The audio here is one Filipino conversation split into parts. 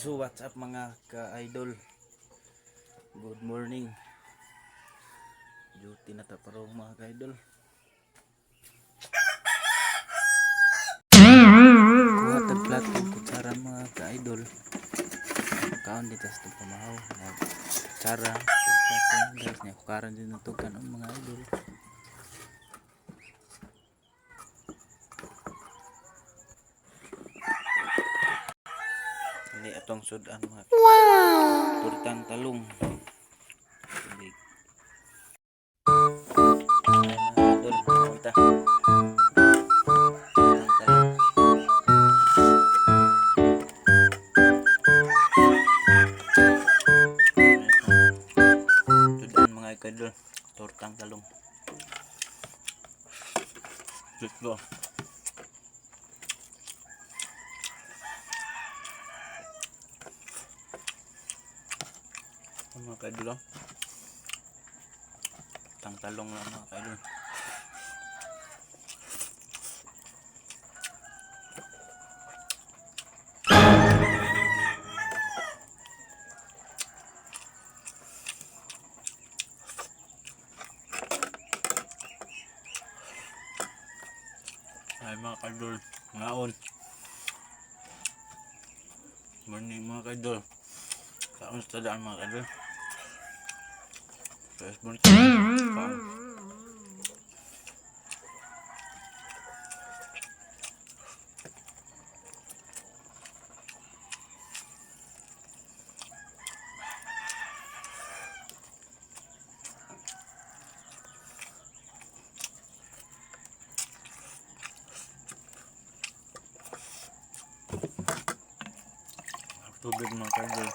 So what's up mga ka-idol, good morning. Duty na taparo mga ka-idol. Kuha tag plato kutsara mga ka-idol. Kaon dito sa pamahaw na kutsara plato guys niya kukaran din ng tukan mga idol. Ini atong sudan mga turtang talong. Kadol, tortang talong. Let's go. Mga kadol, tortang talong lang mga kadol. Ay mga kadol, ngaon. Morning mga kadol. Kaon sa daan mga kadol. First born kaon. Tubig mga kadol.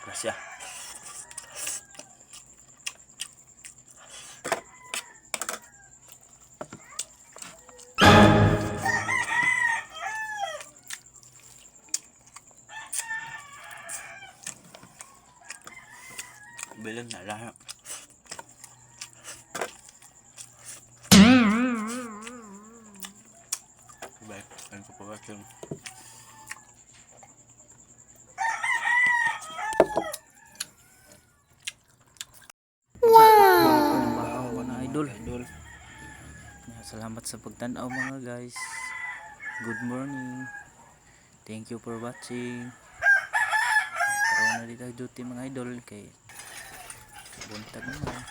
Gracias. Bilang na lahat. Baik, ang kapagakyon. Wow! Mga idol. Salamat sa pagtanaw mga guys. Good morning. Thank you for watching. Karoon na dito duty mga idol kay buntag naman.